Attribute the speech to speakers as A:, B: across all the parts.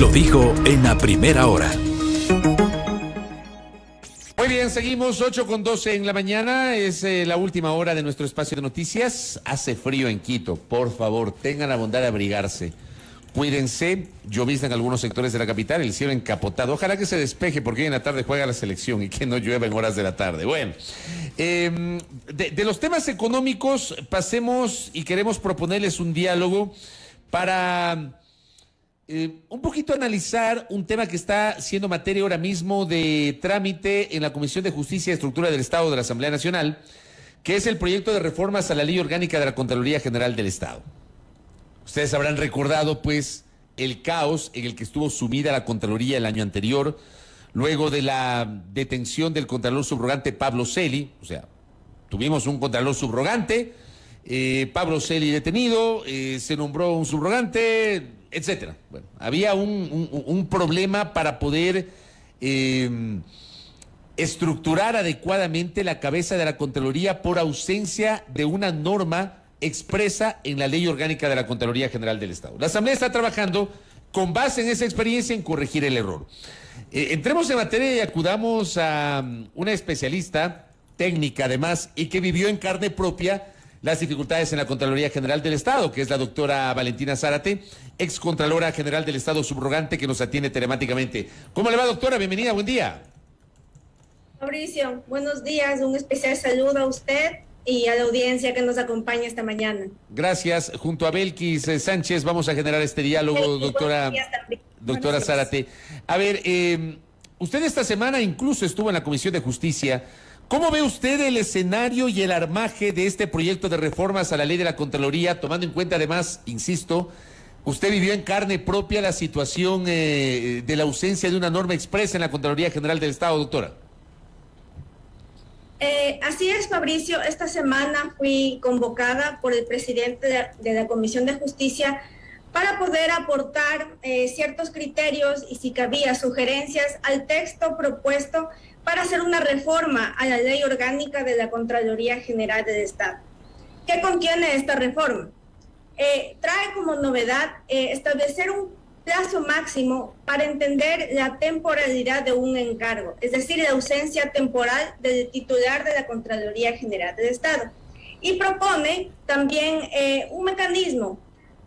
A: lo dijo en la primera hora.
B: Muy bien, seguimos 8:12 en la mañana, es la última hora de nuestro espacio de noticias. Hace frío en Quito, por favor, tengan la bondad de abrigarse. Cuídense, llovizna en algunos sectores de la capital, el cielo encapotado. Ojalá que se despeje porque hoy en la tarde juega la selección y que no llueva en horas de la tarde. Bueno, de los temas económicos pasemos y queremos proponerles un diálogo para un poquito analizar un tema que está siendo materia ahora mismo de trámite en la Comisión de Justicia y Estructura del Estado de la Asamblea Nacional, que es el proyecto de reformas a la Ley Orgánica de la Contraloría General del Estado. Ustedes habrán recordado, pues, el caos en el que estuvo sumida la Contraloría el año anterior, luego de la detención del Contralor Subrogante Pablo Celi. O sea, tuvimos un Contralor Subrogante, Pablo Celi detenido, se nombró un subrogante, etcétera. Bueno, había un problema para poder estructurar adecuadamente la cabeza de la Contraloría por ausencia de una norma expresa en la Ley Orgánica de la Contraloría General del Estado. La Asamblea está trabajando con base en esa experiencia en corregir el error. Entremos en materia y acudamos a una especialista técnica además y que vivió en carne propia las dificultades en la Contraloría General del Estado, que es la doctora Valentina Zárate, ex Contralora General del Estado subrogante, que nos atiende telemáticamente. ¿Cómo le va, doctora? Bienvenida, buen día.
C: Mauricio, buenos días, un especial saludo a usted y a la audiencia que nos acompaña esta mañana.
B: Gracias. Junto a Belkis Sánchez vamos a generar este diálogo, doctora Zárate. A ver, usted esta semana incluso estuvo en la Comisión de Justicia. ¿Cómo ve usted el escenario y el armaje de este proyecto de reformas a la ley de la Contraloría, tomando en cuenta además, insisto, usted vivió en carne propia la situación de la ausencia de una norma expresa en la Contraloría General del Estado, doctora?
C: Así es, Fabricio. Esta semana fui convocada por el presidente de la Comisión de Justicia para poder aportar ciertos criterios y si cabía sugerencias al texto propuesto para hacer una reforma a la Ley Orgánica de la Contraloría General del Estado. ¿Qué contiene esta reforma? Trae como novedad establecer un plazo máximo para entender la temporalidad de un encargo, es decir, la ausencia temporal del titular de la Contraloría General del Estado. Y propone también un mecanismo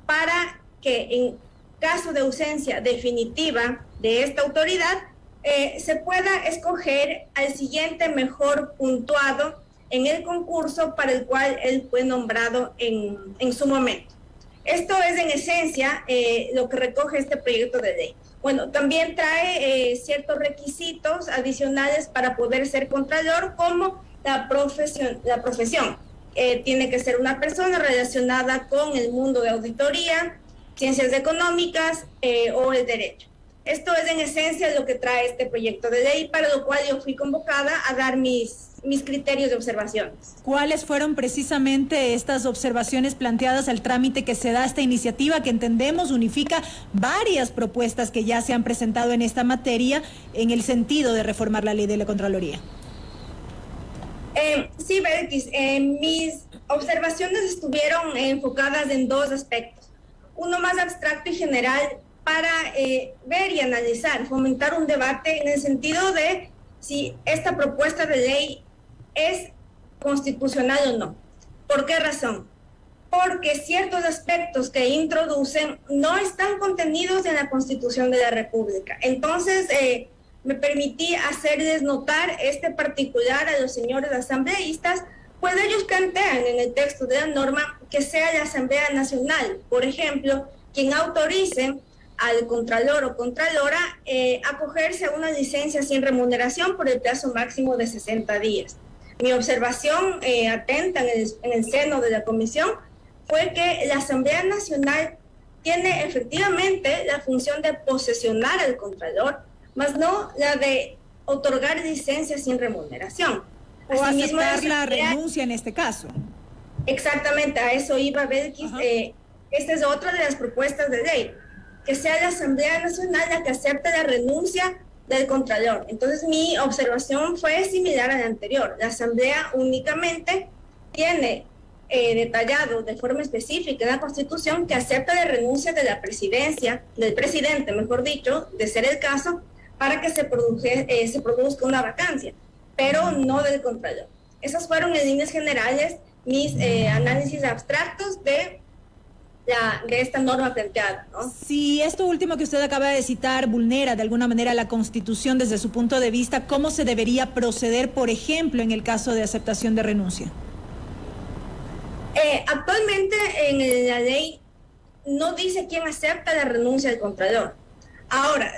C: para que en caso de ausencia definitiva de esta autoridad, se pueda escoger al siguiente mejor puntuado en el concurso para el cual él fue nombrado en su momento. Esto es en esencia lo que recoge este proyecto de ley. Bueno, también trae ciertos requisitos adicionales para poder ser contralor, como la profesión. Tiene que ser una persona relacionada con el mundo de auditoría, ciencias económicas o el derecho. Esto es en esencia lo que trae este proyecto de ley, para lo cual yo fui convocada a dar mis criterios de observaciones.
D: ¿Cuáles fueron precisamente estas observaciones planteadas al trámite que se da a esta iniciativa, que entendemos unifica varias propuestas que ya se han presentado en esta materia en el sentido de reformar la ley de la Contraloría?
C: Sí, Belkis, mis observaciones estuvieron enfocadas en dos aspectos. Uno más abstracto y general para ver y analizar, fomentar un debate en el sentido de si esta propuesta de ley es constitucional o no. ¿Por qué razón? Porque ciertos aspectos que introducen no están contenidos en la Constitución de la República. Entonces, me permití hacerles notar este particular a los señores asambleístas, pues ellos plantean en el texto de la norma que sea la Asamblea Nacional, por ejemplo, quien autorice al contralor o contralora acogerse a una licencia sin remuneración por el plazo máximo de 60 días. Mi observación atenta en el seno de la comisión fue que la Asamblea Nacional tiene efectivamente la función de posesionar al contralor, mas no la de otorgar licencias sin remuneración.
D: O aceptar la renuncia en este caso.
C: Exactamente, a eso iba Belkis. Esta es otra de las propuestas de ley, que sea la Asamblea Nacional la que acepte la renuncia del contralor. Entonces mi observación fue similar a la anterior. La Asamblea únicamente tiene detallado de forma específica en la Constitución que acepta la renuncia de la presidencia, del presidente, mejor dicho, de ser el caso, para que se produzca una vacancia, pero no del Contralor. Esas fueron en líneas generales mis análisis abstractos de esta norma planteada, ¿no?
D: Si esto último que usted acaba de citar vulnera de alguna manera la Constitución desde su punto de vista, ¿cómo se debería proceder, por ejemplo, en el caso de aceptación de renuncia?
C: Actualmente en la ley no dice quién acepta la renuncia del Contralor. Ahora,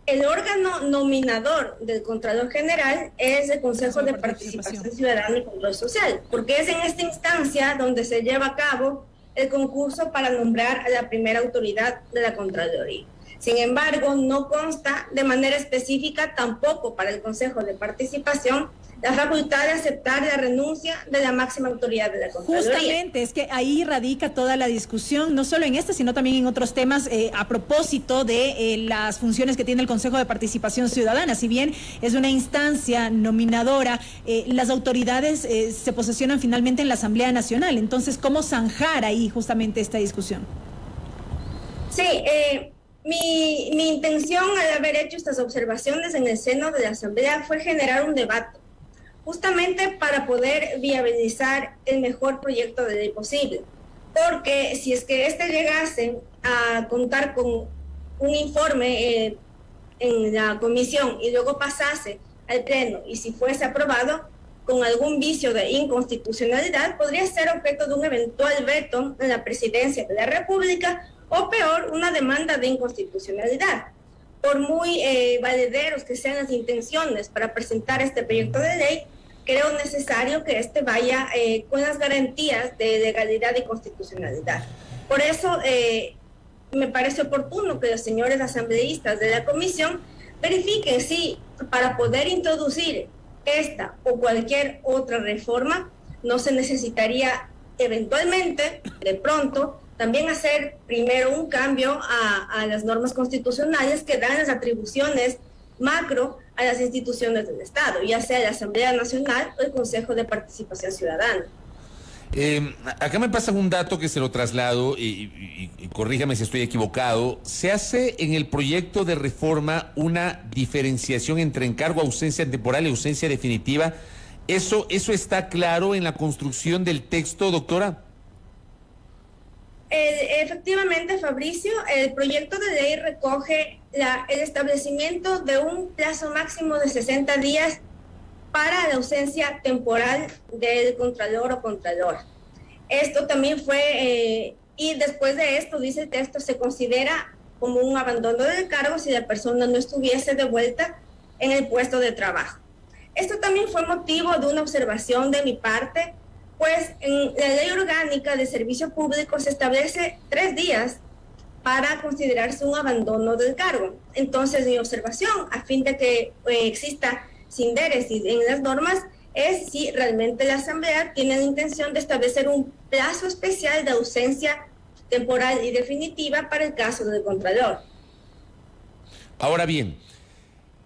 C: el órgano nominador del Contralor General es el Consejo de Participación Ciudadana y Control Social, porque es en esta instancia donde se lleva a cabo el concurso para nombrar a la primera autoridad de la Contraloría. Sin embargo, no consta de manera específica tampoco para el Consejo de Participación la facultad de aceptar la renuncia de la máxima autoridad de la Contraloría.
D: Justamente, es que ahí radica toda la discusión, no solo en este, sino también en otros temas a propósito de las funciones que tiene el Consejo de Participación Ciudadana. Si bien es una instancia nominadora, las autoridades se posesionan finalmente en la Asamblea Nacional. Entonces, ¿cómo zanjar ahí justamente esta discusión?
C: Sí, mi intención al haber hecho estas observaciones en el seno de la Asamblea fue generar un debate, justamente para poder viabilizar el mejor proyecto de ley posible. Porque si es que este llegase a contar con un informe en la comisión y luego pasase al pleno, y si fuese aprobado con algún vicio de inconstitucionalidad, podría ser objeto de un eventual veto en la presidencia de la República, o peor, una demanda de inconstitucionalidad. Por muy valederos que sean las intenciones para presentar este proyecto de ley, creo necesario que este vaya con las garantías de legalidad y constitucionalidad. Por eso me parece oportuno que los señores asambleístas de la comisión verifiquen si para poder introducir esta o cualquier otra reforma no se necesitaría eventualmente, de pronto, también hacer primero un cambio a las normas constitucionales que dan las atribuciones macro a las instituciones del Estado, ya sea la Asamblea Nacional o el Consejo de Participación Ciudadana.
B: Acá me pasa un dato que se lo traslado y corríjame si estoy equivocado. ¿Se hace en el proyecto de reforma una diferenciación entre encargo, ausencia temporal y ausencia definitiva? ¿Eso está claro en la construcción del texto, doctora?
C: Efectivamente, Fabricio, el proyecto de ley recoge el establecimiento de un plazo máximo de 60 días para la ausencia temporal del Contralor o Contralora. Esto también fue, y después de esto, dice el texto, se considera como un abandono del cargo si la persona no estuviese de vuelta en el puesto de trabajo. Esto también fue motivo de una observación de mi parte, pues en la Ley Orgánica de Servicio Público se establece 3 días para considerarse un abandono del cargo. Entonces, mi observación, a fin de que exista sindéresis en las normas, es si realmente la Asamblea tiene la intención de establecer un plazo especial de ausencia temporal y definitiva para el caso del Contralor.
B: Ahora bien,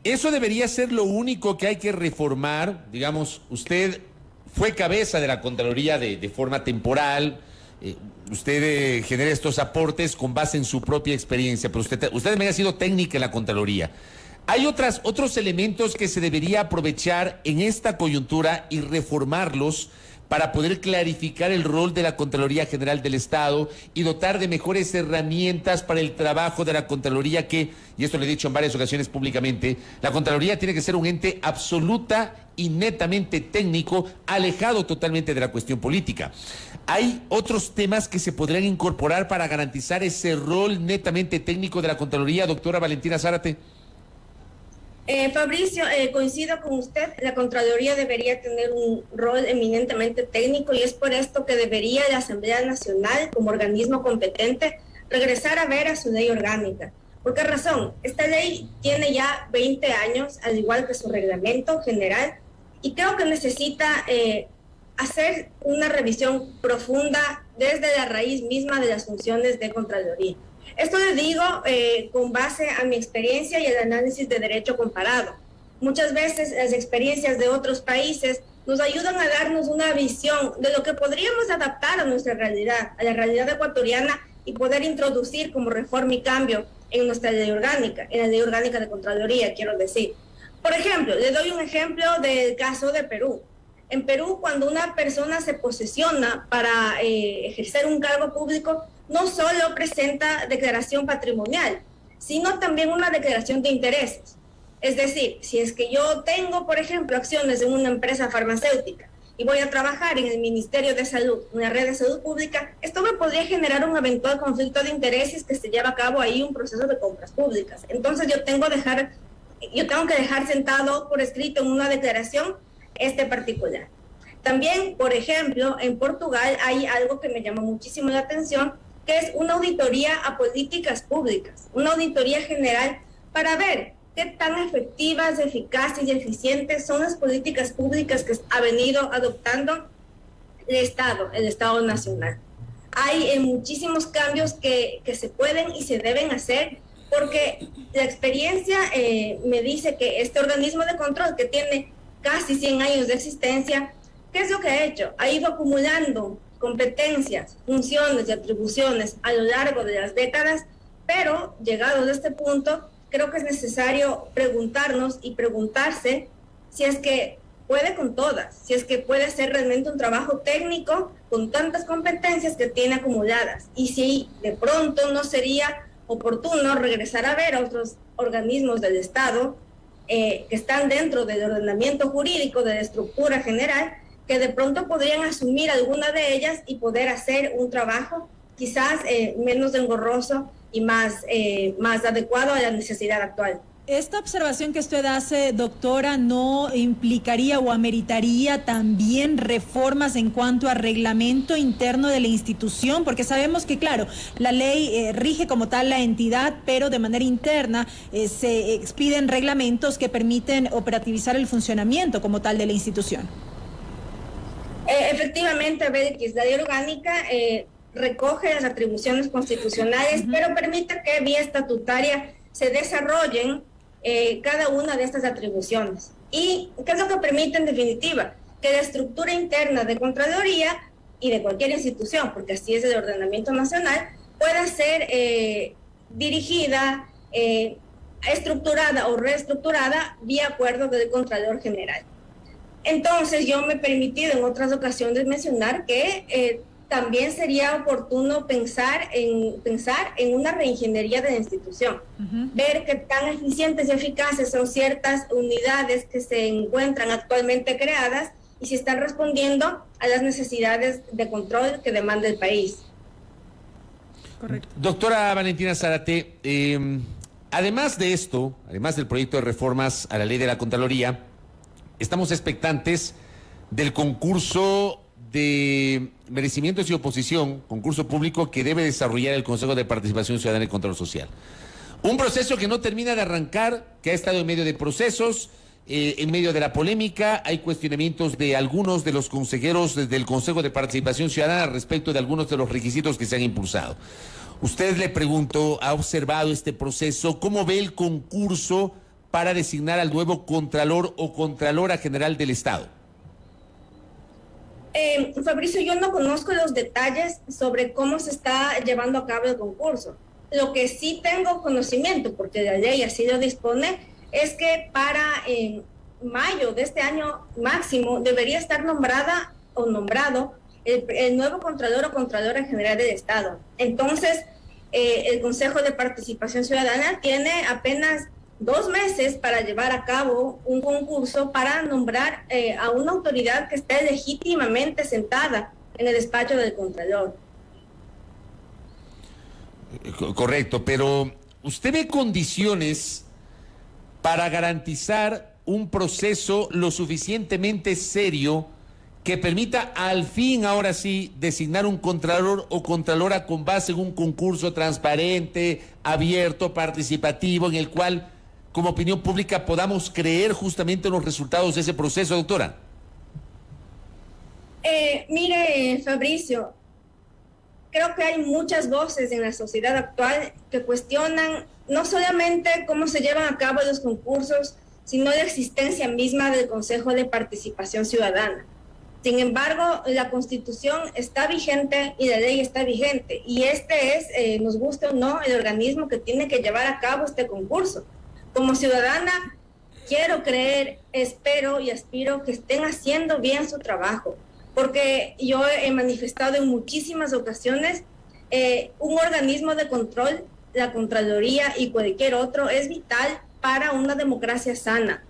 B: eso debería ser lo único que hay que reformar. Digamos, usted fue cabeza de la Contraloría de forma temporal, usted genera estos aportes con base en su propia experiencia, pero usted también ha sido técnica en la Contraloría. ¿Hay otros elementos que se debería aprovechar en esta coyuntura y reformarlos para poder clarificar el rol de la Contraloría General del Estado y dotar de mejores herramientas para el trabajo de la Contraloría que, y esto lo he dicho en varias ocasiones públicamente, la Contraloría tiene que ser un ente absoluta y netamente técnico, alejado totalmente de la cuestión política? ¿Hay otros temas que se podrían incorporar para garantizar ese rol netamente técnico de la Contraloría, doctora Valentina Zárate?
C: Fabricio, coincido con usted, la Contraloría debería tener un rol eminentemente técnico y es por esto que debería la Asamblea Nacional, como organismo competente, regresar a ver a su ley orgánica. ¿Por qué razón? Esta ley tiene ya 20 años, al igual que su reglamento general, y creo que necesita hacer una revisión profunda desde la raíz misma de las funciones de Contraloría. Esto lo digo con base a mi experiencia y el análisis de derecho comparado. Muchas veces las experiencias de otros países nos ayudan a darnos una visión de lo que podríamos adaptar a nuestra realidad, a la realidad ecuatoriana, y poder introducir como reforma y cambio en nuestra ley orgánica, en la ley orgánica de Contraloría, quiero decir. Por ejemplo, le doy un ejemplo del caso de Perú. En Perú, cuando una persona se posesiona para ejercer un cargo público, no solo presenta declaración patrimonial, sino también una declaración de intereses. Es decir, si es que yo tengo, por ejemplo, acciones en una empresa farmacéutica y voy a trabajar en el Ministerio de Salud, una red de salud pública, esto me podría generar un eventual conflicto de intereses que se lleva a cabo ahí un proceso de compras públicas. Entonces yo tengo que dejar sentado por escrito en una declaración este particular. También, por ejemplo, en Portugal hay algo que me llama muchísimo la atención, que es una auditoría a políticas públicas, una auditoría general para ver qué tan efectivas, eficaces y eficientes son las políticas públicas que ha venido adoptando el Estado Nacional. Hay muchísimos cambios que se pueden y se deben hacer, porque la experiencia me dice que este organismo de control, que tiene casi 100 años de existencia, ¿qué es lo que ha hecho? Ha ido acumulando competencias, funciones y atribuciones a lo largo de las décadas, pero llegados a este punto, creo que es necesario preguntarnos y preguntarse si es que puede con todas, si es que puede hacer realmente un trabajo técnico con tantas competencias que tiene acumuladas, y si de pronto no sería oportuno regresar a ver a otros organismos del Estado que están dentro del ordenamiento jurídico, de la estructura general, que de pronto podrían asumir alguna de ellas y poder hacer un trabajo quizás menos engorroso y más adecuado a la necesidad actual.
D: ¿Esta observación que usted hace, doctora, no implicaría o ameritaría también reformas en cuanto a reglamento interno de la institución? Porque sabemos que, claro, la ley rige como tal la entidad, pero de manera interna se expiden reglamentos que permiten operativizar el funcionamiento como tal de la institución.
C: Efectivamente, Belkis, la ley orgánica recoge las atribuciones constitucionales, pero permite que vía estatutaria se desarrollen cada una de estas atribuciones. ¿Y qué es lo que permite en definitiva? Que la estructura interna de Contraloría y de cualquier institución, porque así es el ordenamiento nacional, pueda ser dirigida, estructurada o reestructurada vía acuerdo del Contralor General. Entonces yo me he permitido en otras ocasiones mencionar que también sería oportuno pensar en una reingeniería de la institución, ver qué tan eficientes y eficaces son ciertas unidades que se encuentran actualmente creadas y si están respondiendo a las necesidades de control que demanda el país.
B: Correcto. Doctora Valentina Zárate, además de esto, además del proyecto de reformas a la ley de la Contraloría, estamos expectantes del concurso de merecimientos y oposición, concurso público que debe desarrollar el Consejo de Participación Ciudadana y Control Social. Un proceso que no termina de arrancar, que ha estado en medio de procesos, en medio de la polémica. Hay cuestionamientos de algunos de los consejeros del Consejo de Participación Ciudadana respecto de algunos de los requisitos que se han impulsado. Usted, le pregunto, ¿ha observado este proceso? ¿Cómo ve el concurso para designar al nuevo Contralor o Contralora General del Estado?
C: Fabricio, yo no conozco los detalles sobre cómo se está llevando a cabo el concurso. Lo que sí tengo conocimiento, porque la ley así lo dispone, es que para mayo de este año máximo debería estar nombrada o nombrado el nuevo Contralor o Contralora General del Estado. Entonces, el Consejo de Participación Ciudadana tiene apenas 2 meses para llevar a cabo un concurso para nombrar a una autoridad que esté legítimamente sentada en el despacho del Contralor.
B: Correcto, pero ¿usted ve condiciones para garantizar un proceso lo suficientemente serio que permita al fin, ahora sí, designar un Contralor o Contralora con base en un concurso transparente, abierto, participativo, en el cual, como opinión pública, podamos creer justamente en los resultados de ese proceso, doctora?
C: Mire, Fabricio, creo que hay muchas voces en la sociedad actual que cuestionan no solamente cómo se llevan a cabo los concursos, sino la existencia misma del Consejo de Participación Ciudadana. Sin embargo, la Constitución está vigente y la ley está vigente, y este es, nos guste o no, el organismo que tiene que llevar a cabo este concurso. Como ciudadana, quiero creer, espero y aspiro que estén haciendo bien su trabajo, porque yo he manifestado en muchísimas ocasiones, un organismo de control, la Contraloría y cualquier otro, es vital para una democracia sana.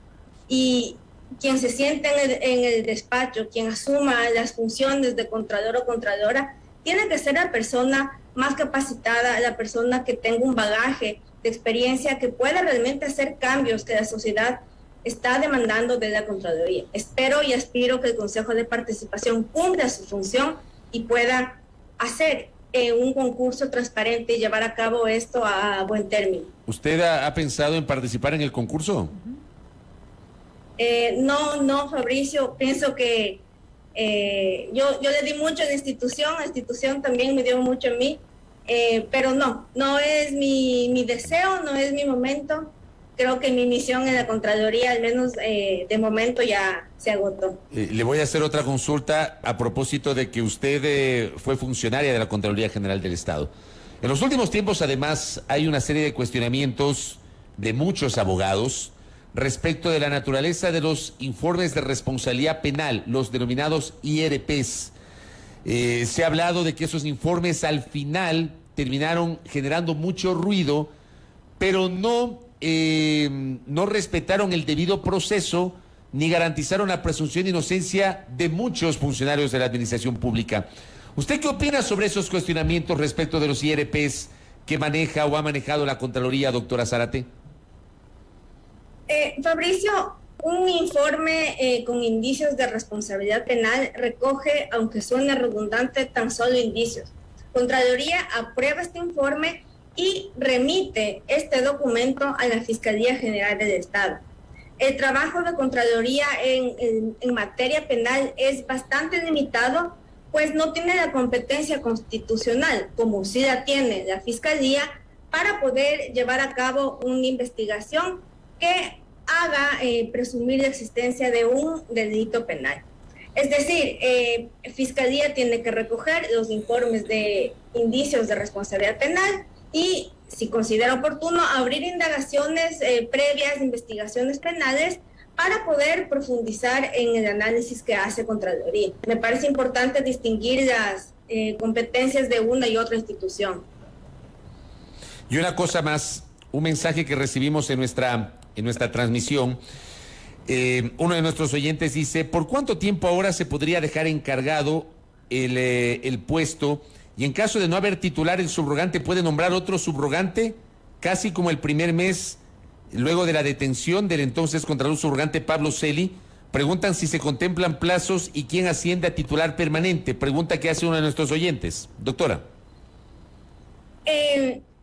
C: Y quien se siente en el despacho, quien asuma las funciones de contralor o contralora, tiene que ser la persona más capacitada, la persona que tenga un bagaje de experiencia, que pueda realmente hacer cambios que la sociedad está demandando de la Contraloría. Espero y aspiro que el Consejo de Participación cumpla su función y pueda hacer un concurso transparente y llevar a cabo esto a buen término.
B: ¿Usted ha pensado en participar en el concurso?
C: No, Fabricio, pienso que yo le di mucho a la institución también me dio mucho a mí, pero no es mi deseo, no es mi momento. Creo que mi misión en la Contraloría, al menos de momento, ya se agotó.
B: Le voy a hacer otra consulta a propósito de que usted fue funcionaria de la Contraloría General del Estado. En los últimos tiempos, además, hay una serie de cuestionamientos de muchos abogados respecto de la naturaleza de los informes de responsabilidad penal, los denominados IRPs. Se ha hablado de que esos informes al final terminaron generando mucho ruido, pero no respetaron el debido proceso ni garantizaron la presunción de inocencia de muchos funcionarios de la administración pública. ¿Usted qué opina sobre esos cuestionamientos respecto de los IRPs que maneja o ha manejado la Contraloría, doctora Zárate?
C: Fabricio, un informe con indicios de responsabilidad penal recoge, aunque suene redundante, tan solo indicios. Contraloría aprueba este informe y remite este documento a la Fiscalía General del Estado. El trabajo de Contraloría en materia penal es bastante limitado, pues no tiene la competencia constitucional, como sí la tiene la Fiscalía, para poder llevar a cabo una investigación que haga presumir la existencia de un delito penal. Es decir, Fiscalía tiene que recoger los informes de indicios de responsabilidad penal y, si considera oportuno, abrir indagaciones previas, investigaciones penales, para poder profundizar en el análisis que hace Contraloría. Me parece importante distinguir las competencias de una y otra institución.
B: Y una cosa más, un mensaje que recibimos en nuestra transmisión. Uno de nuestros oyentes dice: ¿por cuánto tiempo ahora se podría dejar encargado el puesto? Y en caso de no haber titular, el subrogante puede nombrar otro subrogante, casi como el primer mes luego de la detención del entonces contralor subrogante Pablo Celi. Preguntan si se contemplan plazos y quién asciende a titular permanente. Pregunta que hace uno de nuestros oyentes. Doctora.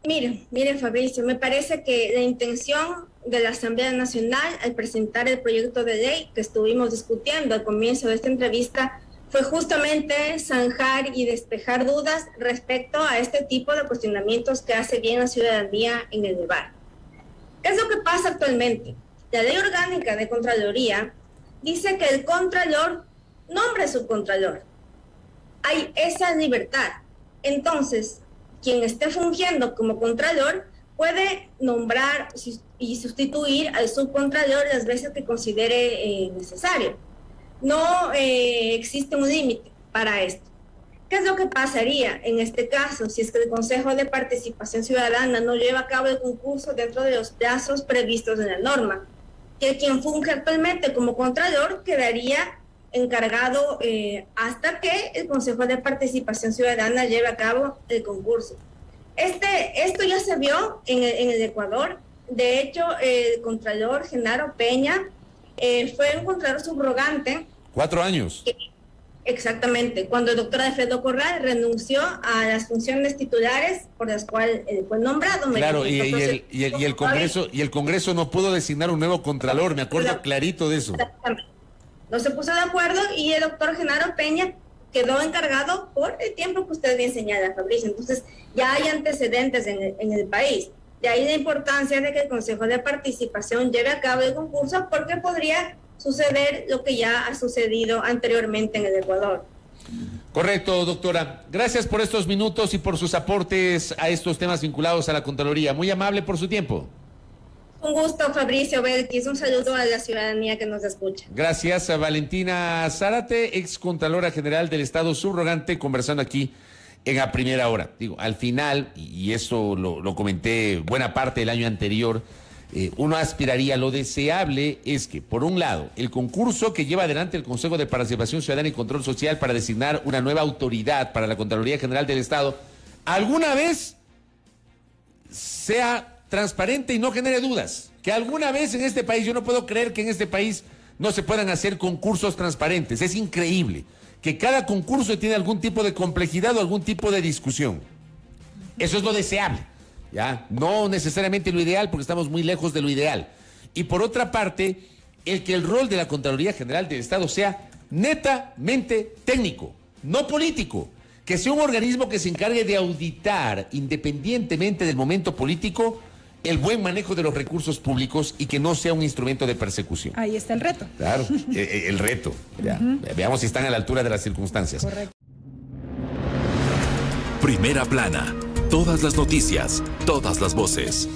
C: Mire, Fabricio, me parece que la intención de la Asamblea Nacional al presentar el proyecto de ley que estuvimos discutiendo al comienzo de esta entrevista fue justamente zanjar y despejar dudas respecto a este tipo de cuestionamientos que hace bien la ciudadanía en el debate. ¿Qué es lo que pasa actualmente? La Ley Orgánica de Contraloría dice que el Contralor nombra subcontralor. Hay esa libertad. Entonces, quien esté fungiendo como Contralor puede nombrar y sustituir al subcontralor las veces que considere necesario. No existe un límite para esto. ¿Qué es lo que pasaría en este caso si es que el Consejo de Participación Ciudadana no lleva a cabo el concurso dentro de los plazos previstos en la norma? Que quien funge actualmente como Contralor quedaría encargado hasta que el Consejo de Participación Ciudadana lleve a cabo el concurso. Esto ya se vio en el Ecuador. De hecho, el Contralor Genaro Peña fue un Contralor subrogante.
B: 4 años.
C: Exactamente, cuando el doctor Alfredo Corral renunció a las funciones titulares por las cuales fue nombrado.
B: Claro, y el Congreso no pudo designar un nuevo Contralor, me acuerdo clarito de eso.
C: Exactamente. No se puso de acuerdo y el doctor Genaro Peña quedó encargado por el tiempo que usted bien señala, Fabricio. Entonces, ya hay antecedentes en el país. De ahí la importancia de que el Consejo de Participación lleve a cabo el concurso, porque podría suceder lo que ya ha sucedido anteriormente en el Ecuador.
B: Correcto, doctora. Gracias por estos minutos y por sus aportes a estos temas vinculados a la Contraloría. Muy amable por su tiempo.
C: Un gusto, Fabricio Belkis. Un saludo a la ciudadanía que nos escucha.
B: Gracias a Valentina Zárate, ex Contralora General del Estado subrogante, conversando aquí en A Primera Hora. Digo, al final, y eso lo comenté buena parte del año anterior, uno aspiraría, lo deseable es que, por un lado, el concurso que lleva adelante el Consejo de Participación Ciudadana y Control Social para designar una nueva autoridad para la Contraloría General del Estado, alguna vez sea transparente y no genere dudas. Que alguna vez en este país, yo no puedo creer que en este país no se puedan hacer concursos transparentes. Es increíble que cada concurso tiene algún tipo de complejidad o algún tipo de discusión. Eso es lo deseable. ¿Ya? No necesariamente lo ideal, porque estamos muy lejos de lo ideal. Y por otra parte, el que el rol de la Contraloría General del Estado sea netamente técnico, no político, que sea un organismo que se encargue de auditar, independientemente del momento político, el buen manejo de los recursos públicos y que no sea un instrumento de persecución.
D: Ahí está el reto.
B: Claro, el reto. Ya. Veamos si están a la altura de las circunstancias.
D: Correcto.
A: Primera Plana. Todas las noticias, todas las voces.